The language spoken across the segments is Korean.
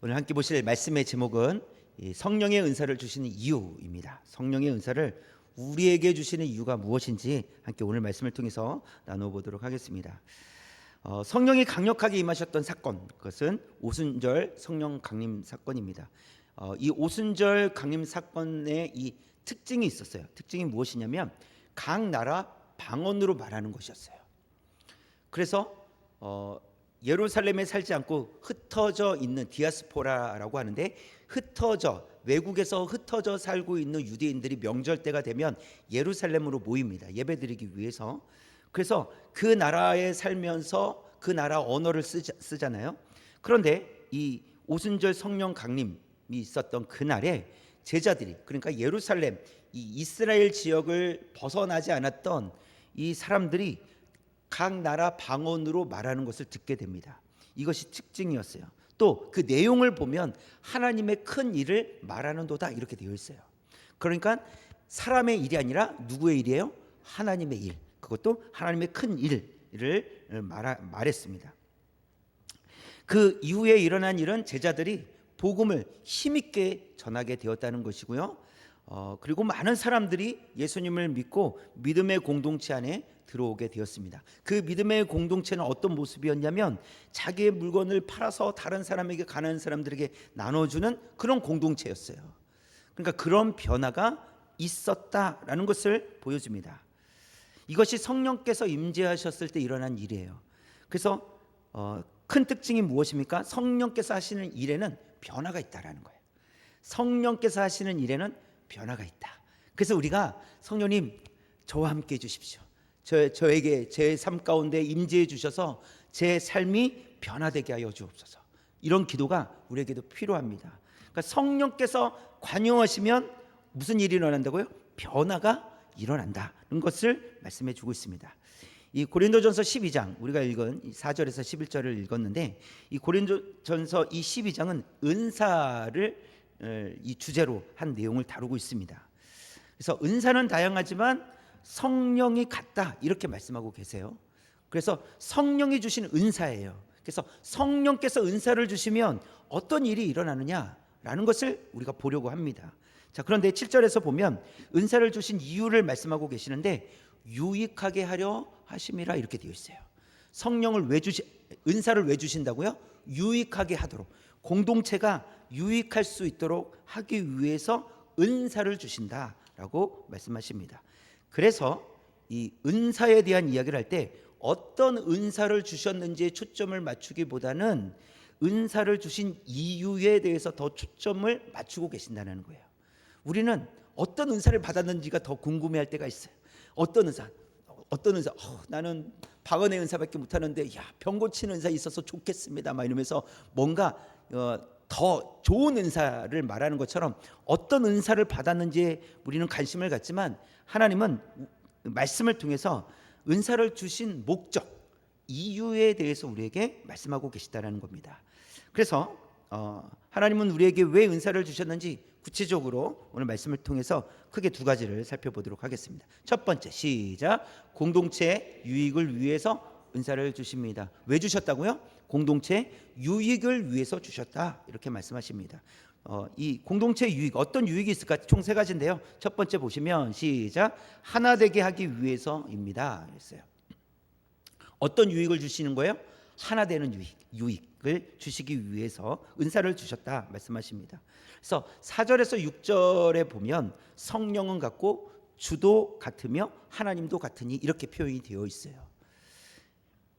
오늘 함께 보실 말씀의 제목은 성령의 은사를 주시는 이유입니다. 성령의 은사를 우리에게 주시는 이유가 무엇인지 함께 오늘 말씀을 통해서 나눠보도록 하겠습니다. 성령이 강력하게 임하셨던 사건, 그것은 오순절 성령 강림 사건입니다. 이 오순절 강림 사건의 이 특징이 있었어요. 특징이 무엇이냐면 각 나라 방언으로 말하는 것이었어요. 그래서 예루살렘에 살지 않고 흩어져 있는 디아스포라라고 하는데, 외국에서 흩어져 살고 있는 유대인들이 명절 때가 되면 예루살렘으로 모입니다. 예배드리기 위해서. 그래서 그 나라에 살면서 그 나라 언어를 쓰잖아요. 그런데 이 오순절 성령 강림이 있었던 그날에 제자들이, 그러니까 예루살렘, 이 이스라엘 지역을 벗어나지 않았던 이 사람들이 각 나라 방언으로 말하는 것을 듣게 됩니다. 이것이 특징이었어요. 또 그 내용을 보면 하나님의 큰 일을 말하는도다 이렇게 되어 있어요. 그러니까 사람의 일이 아니라 누구의 일이에요? 하나님의 일. 그것도 하나님의 큰 일을 말했습니다. 그 이후에 일어난 일은 제자들이 복음을 힘있게 전하게 되었다는 것이고요. 그리고 많은 사람들이 예수님을 믿고 믿음의 공동체 안에 들어오게 되었습니다. 그 믿음의 공동체는 어떤 모습이었냐면 자기의 물건을 팔아서 다른 사람에게, 가난한 사람들에게 나눠주는 그런 공동체였어요. 그러니까 그런 변화가 있었다라는 것을 보여줍니다. 이것이 성령께서 임재하셨을 때 일어난 일이에요. 그래서 큰 특징이 무엇입니까? 성령께서 하시는 일에는 변화가 있다라는 거예요. 성령께서 하시는 일에는 변화가 있다. 그래서 우리가 성령님 저와 함께 해주십시오. 저에게 제 삶 가운데 임재해 주셔서 제 삶이 변화되게 하여 주옵소서. 이런 기도가 우리에게도 필요합니다. 그러니까 성령께서 관여하시면 무슨 일이 일어난다고요? 변화가 일어난다는 것을 말씀해 주고 있습니다. 이 고린도전서 12장, 우리가 읽은 4절에서 11절을 읽었는데, 이 고린도전서 이 12장은 은사를 이 주제로 한 내용을 다루고 있습니다. 그래서 은사는 다양하지만 성령이 같다 이렇게 말씀하고 계세요. 그래서 성령이 주신 은사예요. 그래서 성령께서 은사를 주시면 어떤 일이 일어나느냐라는 것을 우리가 보려고 합니다. 자, 그런데 7절에서 보면 은사를 주신 이유를 말씀하고 계시는데, 유익하게 하려 하심이라 이렇게 되어 있어요. 성령을 은사를 왜 주신다고요? 유익하게 하도록, 공동체가 유익할 수 있도록 하기 위해서 은사를 주신다라고 말씀하십니다. 그래서 이 은사에 대한 이야기를 할 때 어떤 은사를 주셨는지에 초점을 맞추기보다는 은사를 주신 이유에 대해서 더 초점을 맞추고 계신다는 거예요. 우리는 어떤 은사를 받았는지가 더 궁금해할 때가 있어요. 어떤 은사? 나는 방언의 은사밖에 못하는데, 병 고치는 은사 있어서 좋겠습니다 막 이러면서 뭔가 더 좋은 은사를 말하는 것처럼 어떤 은사를 받았는지에 우리는 관심을 갖지만, 하나님은 말씀을 통해서 은사를 주신 목적, 이유에 대해서 우리에게 말씀하고 계시다는 겁니다. 그래서 하나님은 우리에게 왜 은사를 주셨는지 구체적으로 오늘 말씀을 통해서 크게 두 가지를 살펴보도록 하겠습니다. 첫 번째, 시작. 공동체 유익을 위해서 은사를 주십니다. 왜 주셨다고요? 공동체 유익을 위해서 주셨다 이렇게 말씀하십니다. 이 공동체 유익, 어떤 유익이 있을까? 총 세 가지인데요. 첫 번째 보시면 시작. 하나 되게 하기 위해서입니다. 그랬어요. 어떤 유익을 주시는 거예요? 하나 되는 유익을 주시기 위해서 은사를 주셨다 말씀하십니다. 그래서 4절에서 6절에 보면 성령은 같고 주도 같으며 하나님도 같으니 이렇게 표현이 되어 있어요.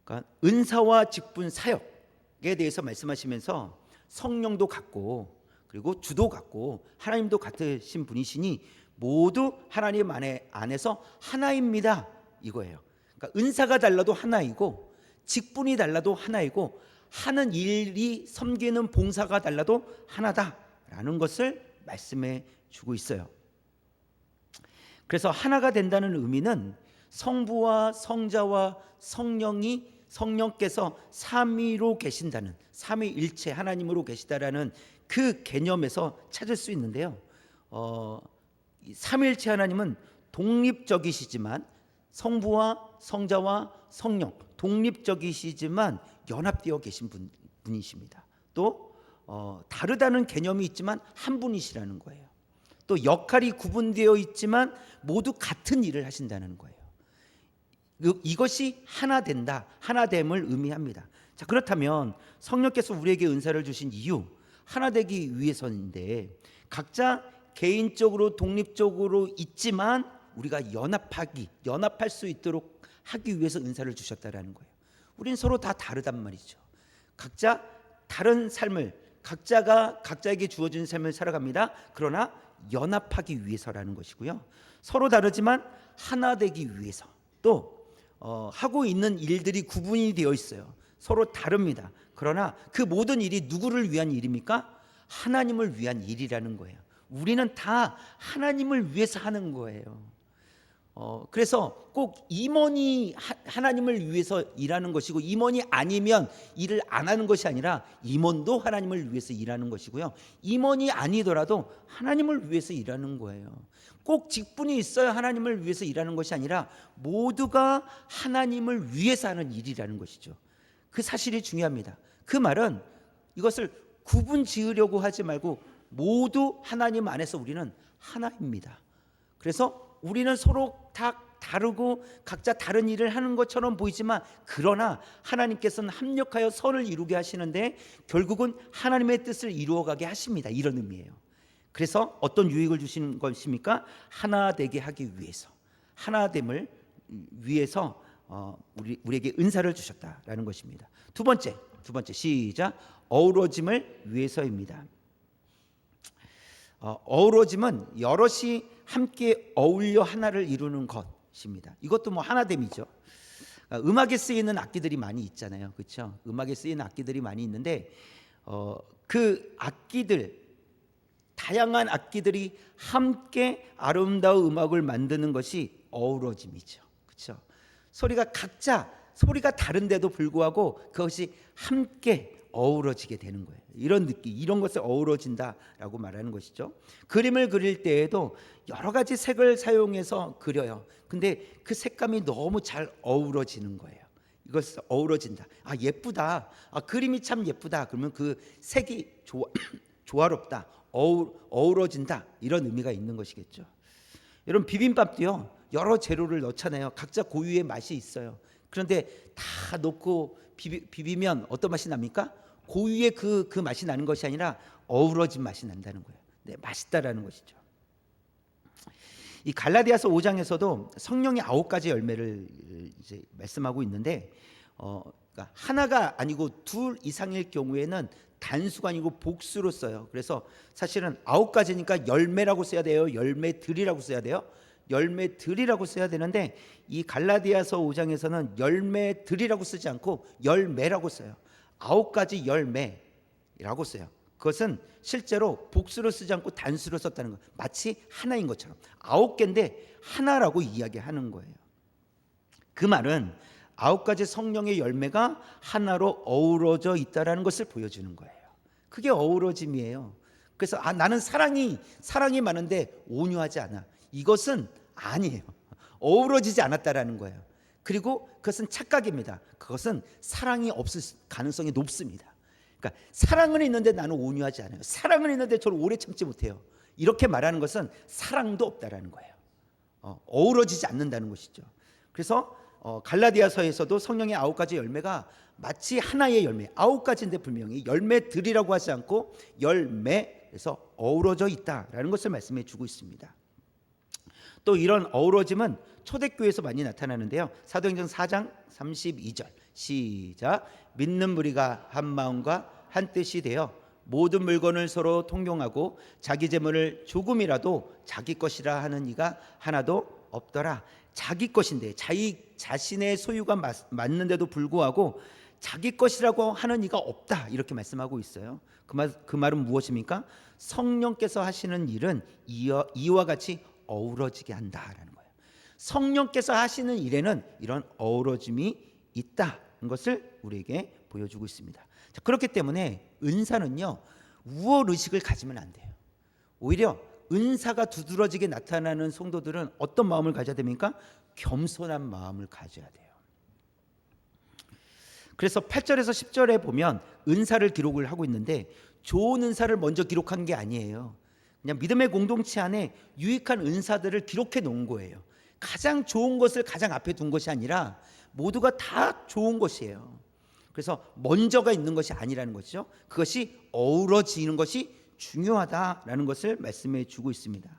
그러니까 은사와 직분 사역에 대해서 말씀하시면서 성령도 같고, 그리고 주도 같고, 하나님도 같으신 분이시니 모두 하나님 안에서 하나입니다 이거예요. 그러니까 은사가 달라도 하나이고, 직분이 달라도 하나이고, 하는 일이 섬기는 봉사가 달라도 하나다라는 것을 말씀해 주고 있어요. 그래서 하나가 된다는 의미는 성부와 성자와 성령께서 삼위로 계신다는, 삼위일체 하나님으로 계시다라는 그 개념에서 찾을 수 있는데요. 삼위일체 하나님은 독립적이시지만 성부와 성자와 성령 독립적이시지만 연합되어 계신 분이십니다. 또 다르다는 개념이 있지만 한 분이시라는 거예요. 또 역할이 구분되어 있지만 모두 같은 일을 하신다는 거예요. 이것이 하나 된다, 하나됨을 의미합니다. 자, 그렇다면 성령께서 우리에게 은사를 주신 이유, 하나 되기 위해서인데, 각자 개인적으로 독립적으로 있지만 우리가 연합할 수 있도록 하기 위해서 은사를 주셨다라는 거예요. 우린 서로 다 다르단 말이죠. 각자 다른 삶을, 각자가 각자에게 주어진 삶을 살아갑니다. 그러나 연합하기 위해서라는 것이고요. 서로 다르지만 하나 되기 위해서, 또 하고 있는 일들이 구분이 되어 있어요. 서로 다릅니다. 그러나 그 모든 일이 누구를 위한 일입니까? 하나님을 위한 일이라는 거예요. 우리는 다 하나님을 위해서 하는 거예요. 그래서 꼭 임원이 하나님을 위해서 일하는 것이고, 임원이 아니면 일을 안 하는 것이 아니라 임원도 하나님을 위해서 일하는 것이고요, 임원이 아니더라도 하나님을 위해서 일하는 거예요. 꼭 직분이 있어야 하나님을 위해서 일하는 것이 아니라 모두가 하나님을 위해서 하는 일이라는 것이죠. 그 사실이 중요합니다. 그 말은 이것을 구분 지으려고 하지 말고 모두 하나님 안에서 우리는 하나입니다. 그래서 우리는 서로 다 다르고 각자 다른 일을 하는 것처럼 보이지만, 그러나 하나님께서는 합력하여 선을 이루게 하시는데 결국은 하나님의 뜻을 이루어가게 하십니다. 이런 의미예요. 그래서 어떤 유익을 주시는 것입니까? 하나 되게 하기 위해서, 하나됨을 위해서 우리에게 은사를 주셨다라는 것입니다. 두 번째 시작. 어우러짐을 위해서입니다. 어우러짐은 여럿이 함께 어울려 하나를 이루는 것입니다. 이것도 하나됨이죠. 음악에 쓰이는 악기들이 많이 있잖아요, 그렇죠? 음악에 쓰이는 악기들이 많이 있는데 그 악기들, 다양한 악기들이 함께 아름다운 음악을 만드는 것이 어우러짐이죠, 그렇죠? 소리가 다른데도 불구하고 그것이 함께 어우러지게 되는 거예요. 이런 느낌, 이런 것을 어우러진다라고 말하는 것이죠. 그림을 그릴 때에도 여러 가지 색을 사용해서 그려요. 근데 그 색감이 너무 잘 어우러지는 거예요. 이것을 어우러진다. 예쁘다. 그림이 참 예쁘다. 그러면 그 색이 조화롭다. 어우러진다. 이런 의미가 있는 것이겠죠. 여러분, 비빔밥도요, 여러 재료를 넣잖아요. 각자 고유의 맛이 있어요. 그런데 다 넣고 비비면 어떤 맛이 납니까? 고유의 그 맛이 나는 것이 아니라 어우러진 맛이 난다는 거예요. 네, 맛있다라는 것이죠. 이 갈라디아서 5장에서도 성령의 9가지 열매를 이제 말씀하고 있는데, 그러니까 하나가 아니고 둘 이상일 경우에는 단수가 아니고 복수로 써요. 그래서 사실은 9가지니까 열매라고 써야 돼요? 열매들이라고 써야 돼요? 열매들이라고 써야 되는데, 이 갈라디아서 5장에서는 열매들이라고 쓰지 않고 열매라고 써요. 9가지 열매라고 써요. 그것은 실제로 복수로 쓰지 않고 단수로 썼다는 거예요. 마치 하나인 것처럼 9개인데 하나라고 이야기하는 거예요. 그 말은 9가지 성령의 열매가 하나로 어우러져 있다는 것을 보여주는 거예요. 그게 어우러짐이에요. 그래서 나는 사랑이 많은데 온유하지 않아, 이것은 아니에요. 어우러지지 않았다라는 거예요. 그리고 그것은 착각입니다. 그것은 사랑이 없을 가능성이 높습니다. 그러니까 사랑은 있는데 나는 온유하지 않아요. 사랑은 있는데 저를 오래 참지 못해요. 이렇게 말하는 것은 사랑도 없다라는 거예요. 어우러지지 않는다는 것이죠. 그래서 갈라디아서에서도 성령의 9가지 열매가 마치 하나의 열매, 9가지인데 분명히 열매들이라고 하지 않고 열매에서 어우러져 있다라는 것을 말씀해 주고 있습니다. 또 이런 어우러짐은 초대교회에서 많이 나타나는데요. 사도행전 4장 32절 시작. 믿는 무리가 한 마음과 한 뜻이 되어 모든 물건을 서로 통용하고 자기 재물을 조금이라도 자기 것이라 하는 이가 하나도 없더라. 자기 것인데, 자기 자신의 소유가 맞는데도 불구하고 자기 것이라고 하는 이가 없다, 이렇게 말씀하고 있어요. 그 말은 무엇입니까? 성령께서 하시는 일은 이와 같이 어우러지게 한다라는 거예요. 성령께서 하시는 일에는 이런 어우러짐이 있다는 것을 우리에게 보여주고 있습니다. 자, 그렇기 때문에 은사는요, 우월 의식을 가지면 안 돼요. 오히려 은사가 두드러지게 나타나는 성도들은 어떤 마음을 가져야 됩니까? 겸손한 마음을 가져야 돼요. 그래서 8절에서 10절에 보면 은사를 기록을 하고 있는데 좋은 은사를 먼저 기록한 게 아니에요. 그냥 믿음의 공동체 안에 유익한 은사들을 기록해 놓은 거예요. 가장 좋은 것을 가장 앞에 둔 것이 아니라 모두가 다 좋은 것이에요. 그래서 먼저가 있는 것이 아니라는 것이죠. 그것이 어우러지는 것이 중요하다라는 것을 말씀해 주고 있습니다.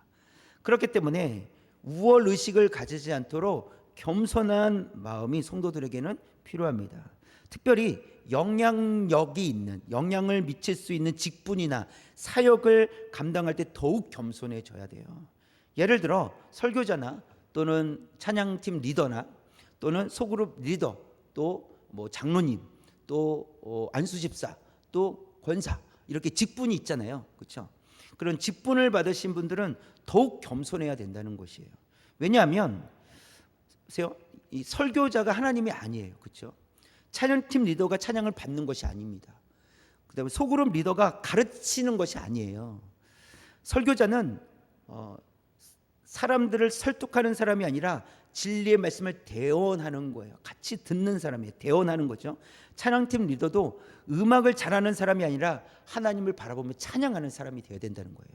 그렇기 때문에 우월 의식을 가지지 않도록 겸손한 마음이 성도들에게는 필요합니다. 특별히 영향력이 있는, 영향을 미칠 수 있는 직분이나 사역을 감당할 때 더욱 겸손해져야 돼요. 예를 들어 설교자나 또는 찬양팀 리더나 또는 소그룹 리더, 또 뭐 장로님, 또 안수집사, 또 권사, 이렇게 직분이 있잖아요. 그렇죠? 그런 직분을 받으신 분들은 더욱 겸손해야 된다는 것이에요. 왜냐하면 보세요, 이 설교자가 하나님이 아니에요. 그렇죠? 찬양팀 리더가 찬양을 받는 것이 아닙니다. 그다음에 소그룹 리더가 가르치는 것이 아니에요. 설교자는 사람들을 설득하는 사람이 아니라 진리의 말씀을 대언하는 거예요. 같이 듣는 사람이에요. 대언하는 거죠. 찬양팀 리더도 음악을 잘하는 사람이 아니라 하나님을 바라보며 찬양하는 사람이 되어야 된다는 거예요.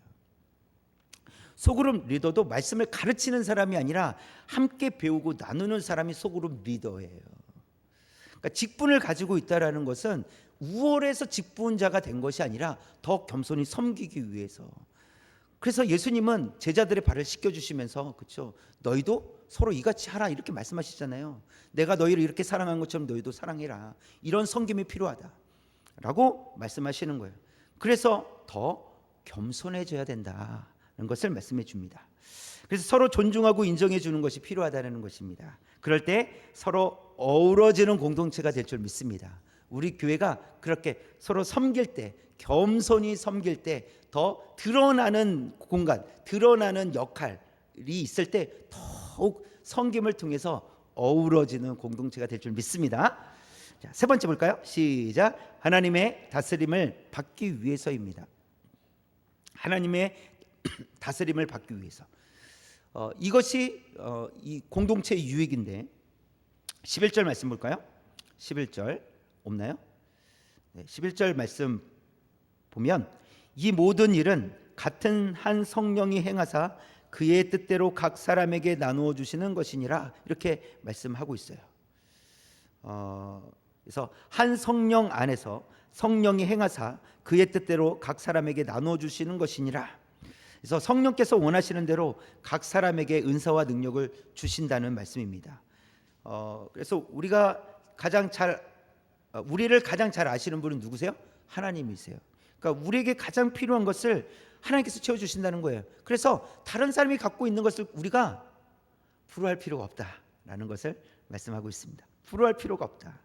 소그룹 리더도 말씀을 가르치는 사람이 아니라 함께 배우고 나누는 사람이 소그룹 리더예요. 그러니까 직분을 가지고 있다라는 것은 우월해서 직분자가 된 것이 아니라 더 겸손히 섬기기 위해서. 그래서 예수님은 제자들의 발을 씻겨주시면서, 그렇죠, 너희도 서로 이같이 하라 이렇게 말씀하시잖아요. 내가 너희를 이렇게 사랑한 것처럼 너희도 사랑해라. 이런 섬김이 필요하다라고 말씀하시는 거예요. 그래서 더 겸손해져야 된다는 것을 말씀해 줍니다. 그래서 서로 존중하고 인정해 주는 것이 필요하다는 것입니다. 그럴 때 서로 어우러지는 공동체가 될 줄 믿습니다. 우리 교회가 그렇게 서로 섬길 때, 겸손히 섬길 때 더 드러나는 공간, 드러나는 역할이 있을 때 더욱 섬김을 통해서 어우러지는 공동체가 될 줄 믿습니다. 자, 세 번째 볼까요? 시작. 하나님의 다스림을 받기 위해서입니다. 하나님의 다스림을 받기 위해서. 이것이 이 공동체의 유익인데 11절 말씀 볼까요? 11절 없나요? 네, 11절 말씀 보면 이 모든 일은 같은 한 성령이 행하사 그의 뜻대로 각 사람에게 나누어 주시는 것이니라 이렇게 말씀하고 있어요. 그래서 한 성령 안에서 성령이 행하사 그의 뜻대로 각 사람에게 나누어 주시는 것이니라. 그래서 성령께서 원하시는 대로 각 사람에게 은사와 능력을 주신다는 말씀입니다. 그래서 우리를 가장 잘 아시는 분은 누구세요? 하나님이세요. 그러니까 우리에게 가장 필요한 것을 하나님께서 채워주신다는 거예요. 그래서 다른 사람이 갖고 있는 것을 우리가 부러워할 필요가 없다라는 것을 말씀하고 있습니다. 부러워할 필요가 없다.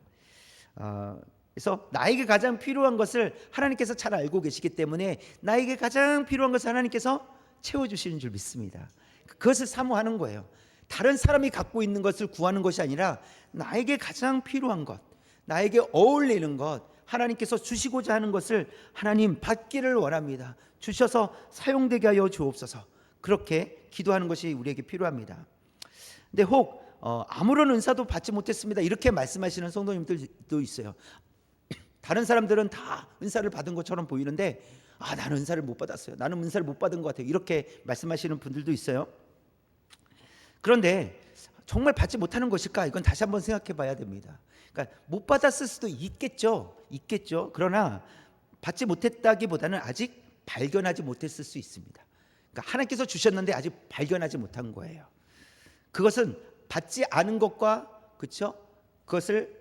그래서 나에게 가장 필요한 것을 하나님께서 잘 알고 계시기 때문에 나에게 가장 필요한 것을 하나님께서 채워주시는 줄 믿습니다. 그것을 사모하는 거예요. 다른 사람이 갖고 있는 것을 구하는 것이 아니라 나에게 가장 필요한 것, 나에게 어울리는 것, 하나님께서 주시고자 하는 것을 하나님 받기를 원합니다. 주셔서 사용되게 하여 주옵소서. 그렇게 기도하는 것이 우리에게 필요합니다. 근데 혹 아무런 은사도 받지 못했습니다 이렇게 말씀하시는 성도님들도 있어요. 다른 사람들은 다 은사를 받은 것처럼 보이는데 나는 은사를 못 받았어요. 나는 은사를 못 받은 것 같아요. 이렇게 말씀하시는 분들도 있어요. 그런데 정말 받지 못하는 것일까? 이건 다시 한번 생각해 봐야 됩니다. 그러니까 못 받았을 수도 있겠죠. 그러나 받지 못했다기보다는 아직 발견하지 못했을 수 있습니다. 그러니까 하나님께서 주셨는데 아직 발견하지 못한 거예요. 그것은 받지 않은 것과, 그렇죠? 그것을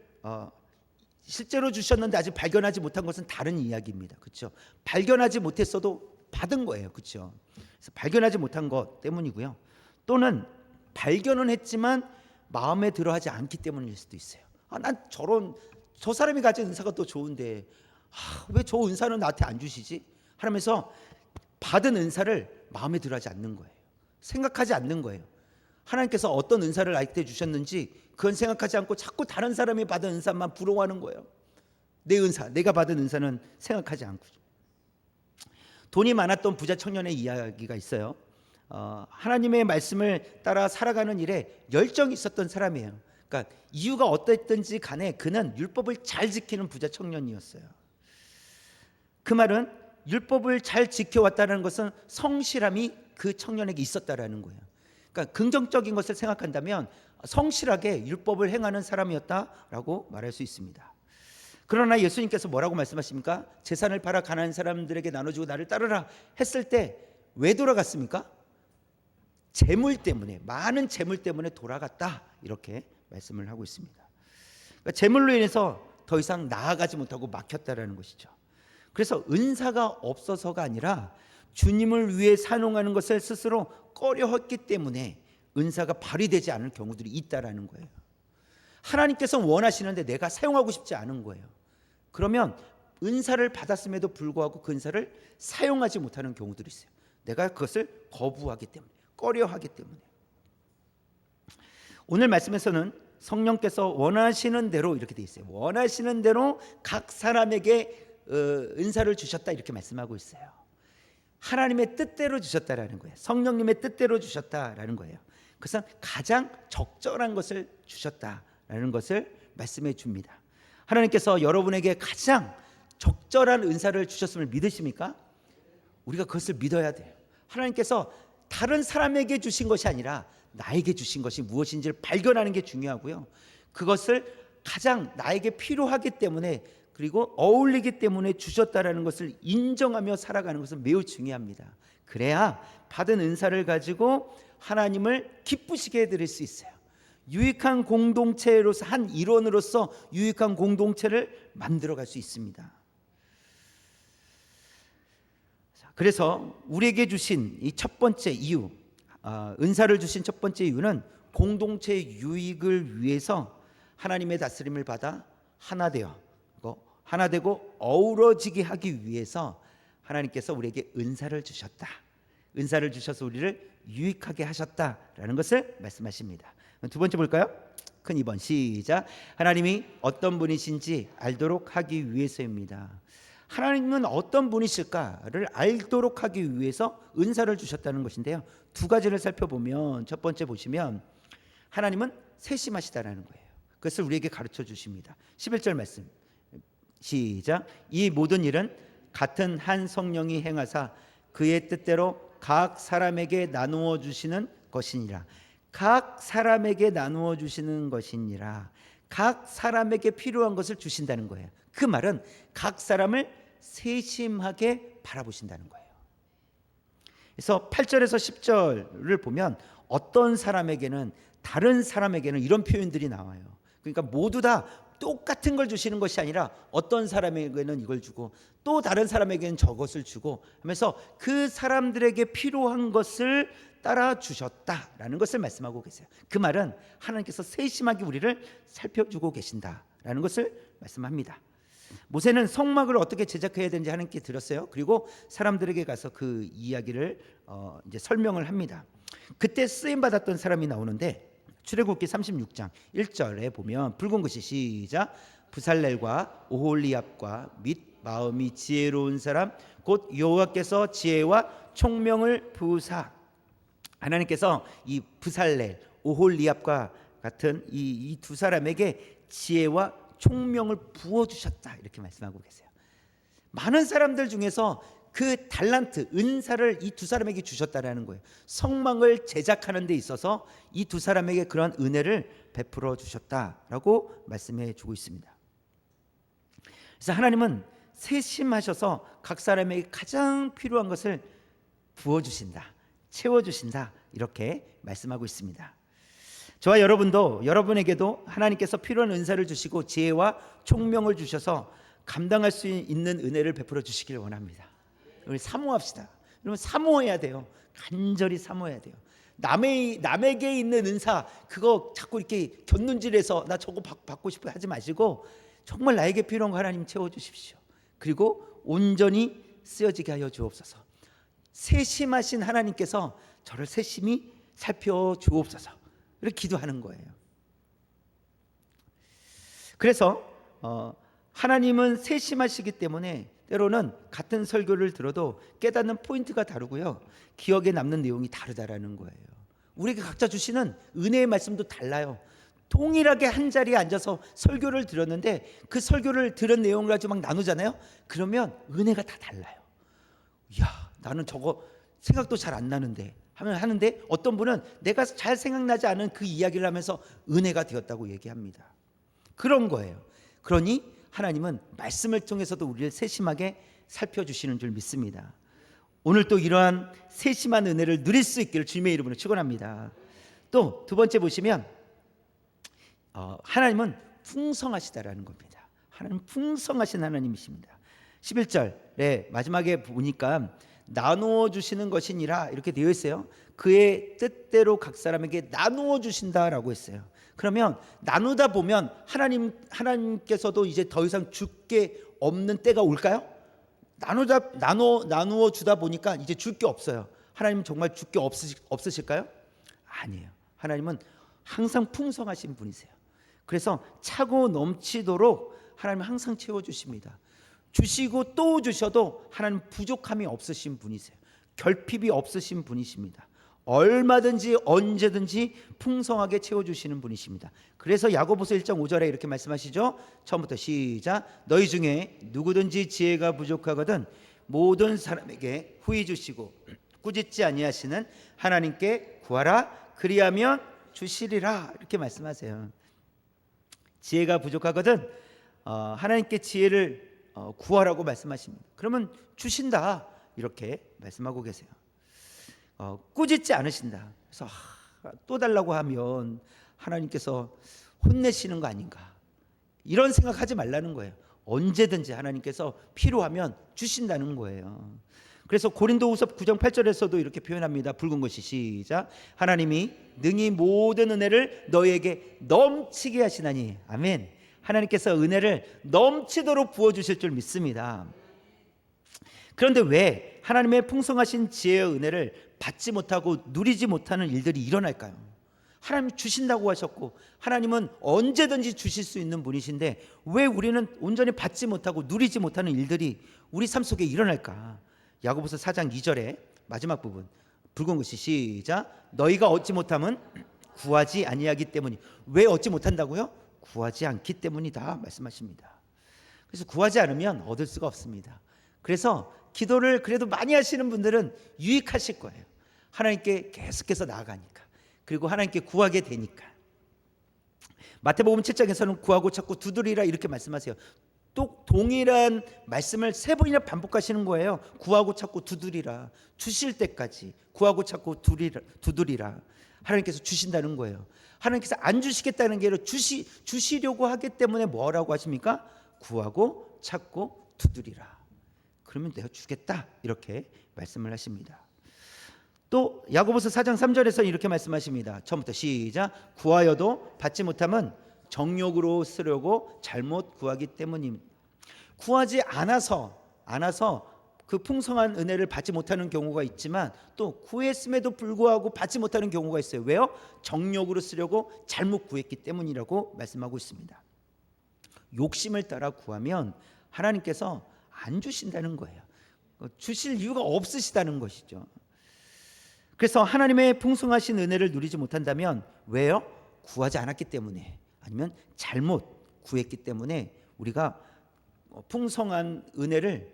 실제로 주셨는데 아직 발견하지 못한 것은 다른 이야기입니다. 그렇죠? 발견하지 못했어도 받은 거예요. 그렇죠? 그래서 발견하지 못한 것 때문이고요. 또는 발견은 했지만 마음에 들어하지 않기 때문일 수도 있어요. 난 저 사람이 가진 은사가 더 좋은데 왜 저 은사는 나한테 안 주시지? 하면서 받은 은사를 마음에 들어하지 않는 거예요. 생각하지 않는 거예요. 하나님께서 어떤 은사를 나에게 주셨는지 그건 생각하지 않고 자꾸 다른 사람이 받은 은사만 부러워하는 거예요. 내 은사, 내가 받은 은사는 생각하지 않고. 돈이 많았던 부자 청년의 이야기가 있어요. 하나님의 말씀을 따라 살아가는 일에 열정이 있었던 사람이에요. 그러니까 이유가 어땠든지 간에 그는 율법을 잘 지키는 부자 청년이었어요. 그 말은 율법을 잘 지켜왔다는 것은 성실함이 그 청년에게 있었다라는 거예요. 그러니까 긍정적인 것을 생각한다면 성실하게 율법을 행하는 사람이었다라고 말할 수 있습니다. 그러나 예수님께서 뭐라고 말씀하십니까? 재산을 팔아 가난한 사람들에게 나눠주고 나를 따르라 했을 때 왜 돌아갔습니까? 재물 때문에, 많은 재물 때문에 돌아갔다, 이렇게 말씀을 하고 있습니다. 그러니까 재물로 인해서 더 이상 나아가지 못하고 막혔다라는 것이죠. 그래서 은사가 없어서가 아니라 주님을 위해 산용하는 것을 스스로 꺼려했기 때문에 은사가 발휘되지 않을 경우들이 있다라는 거예요. 하나님께서 원하시는데 내가 사용하고 싶지 않은 거예요. 그러면 은사를 받았음에도 불구하고 그 은사를 사용하지 못하는 경우들이 있어요. 내가 그것을 거부하기 때문에, 꺼려하기 때문에. 오늘 말씀에서는 성령께서 원하시는 대로 이렇게 돼 있어요. 원하시는 대로 각 사람에게 은사를 주셨다, 이렇게 말씀하고 있어요. 하나님의 뜻대로 주셨다라는 거예요. 성령님의 뜻대로 주셨다라는 거예요. 그것은 가장 적절한 것을 주셨다라는 것을 말씀해 줍니다. 하나님께서 여러분에게 가장 적절한 은사를 주셨음을 믿으십니까? 우리가 그것을 믿어야 돼요. 하나님께서 다른 사람에게 주신 것이 아니라 나에게 주신 것이 무엇인지를 발견하는 게 중요하고요. 그것을 가장 나에게 필요하기 때문에, 그리고 어울리기 때문에 주셨다라는 것을 인정하며 살아가는 것은 매우 중요합니다. 그래야 받은 은사를 가지고 하나님을 기쁘시게 해드릴 수 있어요. 유익한 공동체로서, 한 일원으로서 유익한 공동체를 만들어갈 수 있습니다. 그래서 우리에게 주신 이 첫 번째 이유, 은사를 주신 첫 번째 이유는 공동체의 유익을 위해서 하나님의 다스림을 받아 하나 되고 어우러지게 하기 위해서 하나님께서 우리에게 은사를 주셨다. 은사를 주셔서 우리를 유익하게 하셨다라는 것을 말씀하십니다. 두 번째 볼까요? 큰 2번 시작. 하나님이 어떤 분이신지 알도록 하기 위해서입니다. 하나님은 어떤 분이실까를 알도록 하기 위해서 은사를 주셨다는 것인데요. 두 가지를 살펴보면, 첫 번째 보시면 하나님은 세심하시다라는 거예요. 그것을 우리에게 가르쳐 주십니다. 11절 말씀 시작. 이 모든 일은 같은 한 성령이 행하사 그의 뜻대로 각 사람에게 나누어 주시는 것이니라. 각 사람에게 나누어 주시는 것이니라. 각 사람에게 필요한 것을 주신다는 거예요. 그 말은 각 사람을 세심하게 바라보신다는 거예요. 그래서 8절에서 10절을 보면 어떤 사람에게는, 다른 사람에게는 이런 표현들이 나와요. 그러니까 모두 다 똑같은 걸 주시는 것이 아니라 어떤 사람에게는 이걸 주고 또 다른 사람에게는 저것을 주고 하면서 그 사람들에게 필요한 것을 따라 주셨다라는 것을 말씀하고 계세요. 그 말은 하나님께서 세심하게 우리를 살펴주고 계신다라는 것을 말씀합니다. 모세는 성막을 어떻게 제작해야 되는지 하나님께 들었어요. 그리고 사람들에게 가서 그 이야기를 이제 설명을 합니다. 그때 쓰임 받았던 사람이 나오는데 출애굽기 36장 1절에 보면 붉은 글씨 시작. 부살렐과 오홀리압과 및 마음이 지혜로운 사람 곧 여호와께서 지혜와 총명을 부으사. 하나님께서 이 부살렐, 오홀리압과 같은 이 두 사람에게 지혜와 총명을 부어주셨다, 이렇게 말씀하고 계세요. 많은 사람들 중에서 그 달란트, 은사를 이 두 사람에게 주셨다라는 거예요. 성막을 제작하는 데 있어서 이 두 사람에게 그런 은혜를 베풀어 주셨다라고 말씀해 주고 있습니다. 그래서 하나님은 세심하셔서 각 사람에게 가장 필요한 것을 부어주신다, 채워주신다, 이렇게 말씀하고 있습니다. 저와 여러분도, 여러분에게도 하나님께서 필요한 은사를 주시고 지혜와 총명을 주셔서 감당할 수 있는 은혜를 베풀어 주시길 원합니다. 우리 사모합시다. 여러분, 사모해야 돼요. 간절히 사모해야 돼요. 남에게 있는 은사, 그거 자꾸 이렇게 곁눈질해서 나 저거 받고 싶어 하지 마시고 정말 나에게 필요한 거 하나님 채워주십시오. 그리고 온전히 쓰여지게 하여 주옵소서. 세심하신 하나님께서 저를 세심히 살펴주옵소서, 이렇게 기도하는 거예요. 그래서 하나님은 세심하시기 때문에 때로는 같은 설교를 들어도 깨닫는 포인트가 다르고요, 기억에 남는 내용이 다르다라는 거예요. 우리에게 각자 주시는 은혜의 말씀도 달라요. 동일하게 한 자리에 앉아서 설교를 들었는데 그 설교를 들은 내용을 가지고 막 나누잖아요. 그러면 은혜가 다 달라요. 야, 나는 저거 생각도 잘 안 나는데 하는데 어떤 분은 내가 잘 생각나지 않은 그 이야기를 하면서 은혜가 되었다고 얘기합니다. 그런 거예요. 그러니 하나님은 말씀을 통해서도 우리를 세심하게 살펴주시는 줄 믿습니다. 오늘 또 이러한 세심한 은혜를 누릴 수 있기를 주님의 이름으로 축원합니다. 또 두 번째 보시면 하나님은 풍성하시다라는 겁니다. 하나님은 풍성하신 하나님이십니다. 11절에 마지막에 보니까 나누어 주시는 것이니라 이렇게 되어 있어요. 그의 뜻대로 각 사람에게 나누어 주신다라고 했어요. 그러면 나누다 보면 하나님께서도 이제 더 이상 줄 게 없는 때가 올까요? 나누어 주다 보니까 이제 줄 게 없어요. 하나님 정말 줄 게 없으실까요? 아니에요. 하나님은 항상 풍성하신 분이세요. 그래서 차고 넘치도록 하나님은 항상 채워주십니다. 주시고 또 주셔도 하나님 부족함이 없으신 분이세요. 결핍이 없으신 분이십니다. 얼마든지 언제든지 풍성하게 채워주시는 분이십니다. 그래서 야고보서 1장 5절에 이렇게 말씀하시죠. 처음부터 시작. 너희 중에 누구든지 지혜가 부족하거든 모든 사람에게 후히 주시고 꾸짖지 아니하시는 하나님께 구하라 그리하면 주시리라 이렇게 말씀하세요. 지혜가 부족하거든 하나님께 지혜를 구하라고 말씀하십니다. 그러면 주신다 이렇게 말씀하고 계세요. 꾸짖지 않으신다. 그래서 또 달라고 하면 하나님께서 혼내시는 거 아닌가 이런 생각하지 말라는 거예요. 언제든지 하나님께서 필요하면 주신다는 거예요. 그래서 고린도후서 9장 8절에서도 이렇게 표현합니다. 붉은 것이 시작. 하나님이 능히 모든 은혜를 너희에게 넘치게 하시나니 아멘. 하나님께서 은혜를 넘치도록 부어주실 줄 믿습니다. 그런데 왜 하나님의 풍성하신 지혜의 은혜를 받지 못하고 누리지 못하는 일들이 일어날까요? 하나님 주신다고 하셨고 하나님은 언제든지 주실 수 있는 분이신데 왜 우리는 온전히 받지 못하고 누리지 못하는 일들이 우리 삶 속에 일어날까? 야고보서 4장 2절에 마지막 부분 붉은 것이 시작. 너희가 얻지 못함은 구하지 아니하기 때문이. 왜 얻지 못한다고요? 구하지 않기 때문이다 말씀하십니다. 그래서 구하지 않으면 얻을 수가 없습니다. 그래서 기도를 그래도 많이 하시는 분들은 유익하실 거예요. 하나님께 계속해서 나아가니까, 그리고 하나님께 구하게 되니까. 마태복음 7장에서는 구하고 찾고 두드리라 이렇게 말씀하세요. 또 동일한 말씀을 3번이나 반복하시는 거예요. 구하고 찾고 두드리라. 주실 때까지 구하고 찾고 두드리라. 하나님께서 주신다는 거예요. 하나님께서 안 주시겠다는 게 아니라 주시려고 하기 때문에 뭐라고 하십니까? 구하고 찾고 두드리라. 그러면 내가 주겠다 이렇게 말씀을 하십니다. 또 야고보서 4장 3절에서 이렇게 말씀하십니다. 처음부터 시작. 구하여도 받지 못하면 정욕으로 쓰려고 잘못 구하기 때문입니다. 구하지 않아서 그 풍성한 은혜를 받지 못하는 경우가 있지만 또 구했음에도 불구하고 받지 못하는 경우가 있어요. 왜요? 정욕으로 쓰려고 잘못 구했기 때문이라고 말씀하고 있습니다. 욕심을 따라 구하면 하나님께서 안 주신다는 거예요. 주실 이유가 없으시다는 것이죠. 그래서 하나님의 풍성하신 은혜를 누리지 못한다면 왜요? 구하지 않았기 때문에, 아니면 잘못 구했기 때문에 우리가 풍성한 은혜를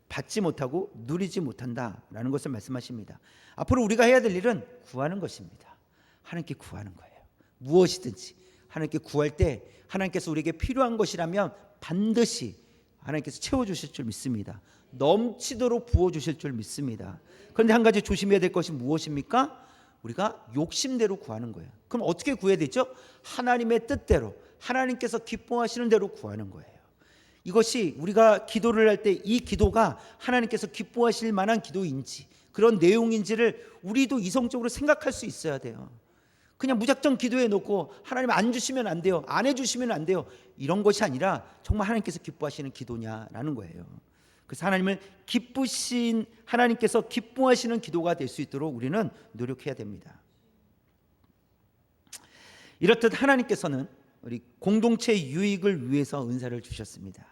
받지 못하고 누리지 못한다라는 것을 말씀하십니다. 앞으로 우리가 해야 될 일은 구하는 것입니다. 하나님께 구하는 거예요. 무엇이든지 하나님께 구할 때 하나님께서 우리에게 필요한 것이라면 반드시 하나님께서 채워주실 줄 믿습니다. 넘치도록 부어주실 줄 믿습니다. 그런데 한 가지 조심해야 될 것이 무엇입니까? 우리가 욕심대로 구하는 거예요. 그럼 어떻게 구해야 되죠? 하나님의 뜻대로, 하나님께서 기뻐하시는 대로 구하는 거예요. 이것이 우리가 기도를 할 때 이 기도가 하나님께서 기뻐하실 만한 기도인지, 그런 내용인지를 우리도 이성적으로 생각할 수 있어야 돼요. 그냥 무작정 기도해 놓고 하나님 안 주시면 안 돼요, 안 해주시면 안 돼요, 이런 것이 아니라 정말 하나님께서 기뻐하시는 기도냐라는 거예요. 그래서 하나님께서 기뻐하시는 기도가 될 수 있도록 우리는 노력해야 됩니다. 이렇듯 하나님께서는 우리 공동체 유익을 위해서 은사를 주셨습니다.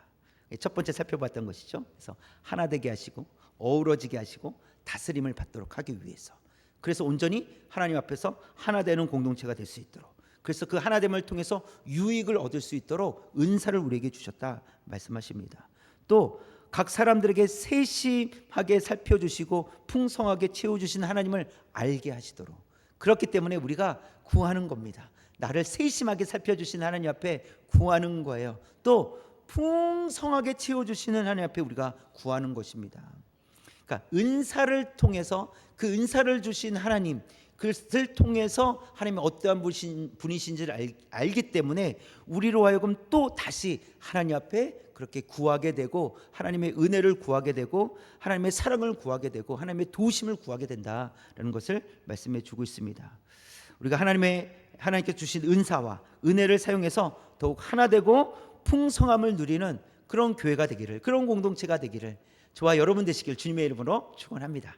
첫 번째 살펴봤던 것이죠. 그래서 하나 되게 하시고 어우러지게 하시고 다스림을 받도록 하기 위해서. 그래서 온전히 하나님 앞에서 하나 되는 공동체가 될 수 있도록, 그래서 그 하나됨을 통해서 유익을 얻을 수 있도록 은사를 우리에게 주셨다 말씀하십니다. 또 각 사람들에게 세심하게 살펴주시고 풍성하게 채워주신 하나님을 알게 하시도록, 그렇기 때문에 우리가 구하는 겁니다. 나를 세심하게 살펴주신 하나님 앞에 구하는 거예요. 또 풍성하게 채워주시는 하나님 앞에 우리가 구하는 것입니다. 그러니까 은사를 통해서, 그 은사를 주신 하나님, 그것을 통해서 하나님이 어떠한 분이신지를 알기 때문에 우리로 하여금 또 다시 하나님 앞에 그렇게 구하게 되고, 하나님의 은혜를 구하게 되고, 하나님의 사랑을 구하게 되고, 하나님의 도우심을 구하게 된다라는 것을 말씀해 주고 있습니다. 우리가 하나님께 주신 은사와 은혜를 사용해서 더욱 하나 되고 풍성함을 누리는 그런 교회가 되기를, 그런 공동체가 되기를 저와 여러분 되시길 주님의 이름으로 축원합니다.